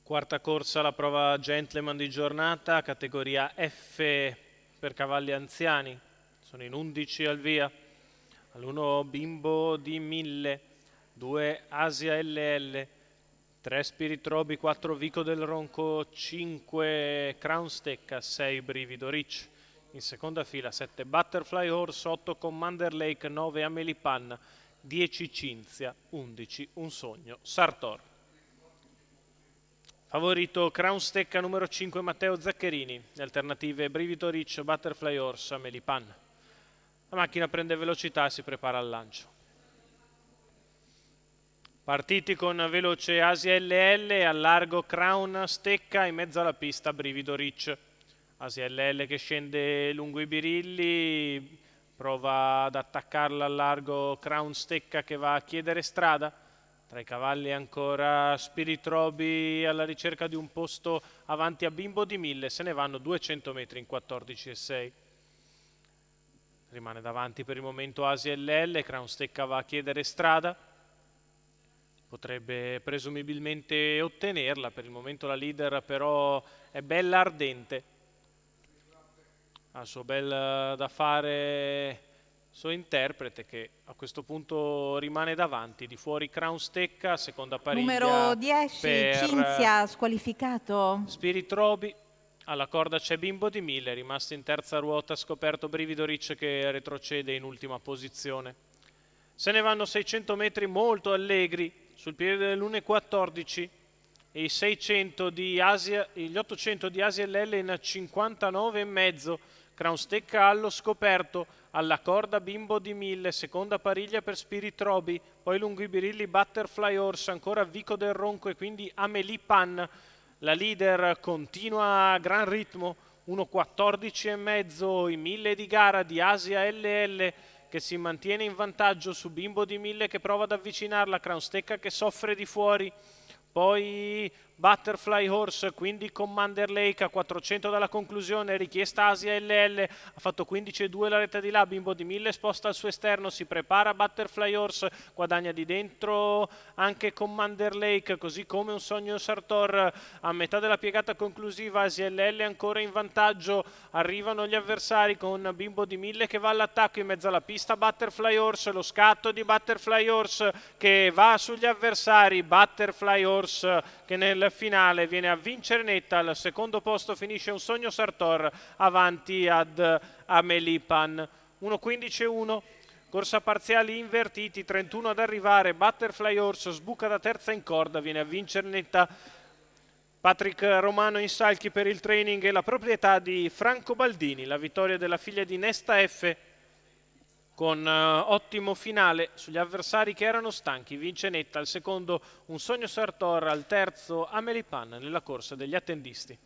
Quarta corsa, la prova Gentleman di giornata, categoria F per cavalli anziani. Sono in 11 al via. All'1 Bimbo di 1000, 2 Asia LL, 3 Spirit Roby, 4 Vico del Ronco, 5 Crown Stecca, 6 Brivido Rich. In seconda fila 7 Butterfly Horse, 8 Commander Lake, 9 Amelie Pan, 10 Cinzia, 11 Un Sogno Sartor. Favorito Crown Stecca numero 5 Matteo Zaccherini, le alternative Brivido Rich, Butterfly Horse, Amelie Pan. La macchina prende velocità e si prepara al lancio. Partiti con veloce Asia LL, al largo Crown Stecca, in mezzo alla pista Brivido Rich. Asia LL che scende lungo i birilli, prova ad attaccarla al largo Crown Stecca che va a chiedere strada. Tra i cavalli ancora Spirit Roby alla ricerca di un posto avanti a Bimbo di 1000, se ne vanno 200 metri in 14,6. Rimane davanti per il momento Asia LL, Crown Stecca va a chiedere strada. Potrebbe presumibilmente ottenerla, per il momento la leader però è bella ardente. Ha il suo bel da fare suo interprete che a questo punto rimane davanti, di fuori Crown Stecca, seconda pariglia numero 10 per Cinzia squalificato. Spirit Roby. Alla corda c'è Bimbo di 1000, rimasto in terza ruota, scoperto Brivido Rich che retrocede in ultima posizione. Se ne vanno 600 metri molto allegri sul piede dell'1,14 e i 600 di Asia, gli 800 di Asia LL in 59,5. Crown Stecca allo scoperto, alla corda Bimbo di 1000, seconda pariglia per Spirit Roby, poi lungo i birilli Butterfly Horse, ancora Vico del Ronco e quindi Amelie Pan. La leader continua a gran ritmo, 1,14,5, i 1000 di gara di Asia LL che si mantiene in vantaggio su Bimbo di 1000 che prova ad avvicinarla, Crown Stecca che soffre di fuori. Poi Butterfly Horse, quindi Commander Lake a 400 dalla conclusione, richiesta Asia LL, ha fatto 15,2 la retta di là, Bimbo di 1000 sposta al suo esterno, si prepara Butterfly Horse, guadagna di dentro anche Commander Lake, così come Un Sogno Sartor. A metà della piegata conclusiva Asia LL ancora in vantaggio, arrivano gli avversari con Bimbo di 1000 che va all'attacco in mezzo alla pista, Butterfly Horse, lo scatto di Butterfly Horse che va sugli avversari, Butterfly Horse che nel finale viene a vincere netta. Al secondo posto finisce Un Sogno Sartor avanti ad Amelie Pan. 1,15,1. Corsa parziali invertiti, 31 ad arrivare, Butterfly Horse sbuca da terza in corda, viene a vincere netta. Patrick Romano in salchi per il training e la proprietà di Franco Baldini, la vittoria della figlia di Nesta F con ottimo finale sugli avversari che erano stanchi. Vince netta al secondo Un Sogno Sartor, al terzo Amelie Pan nella corsa degli attendisti.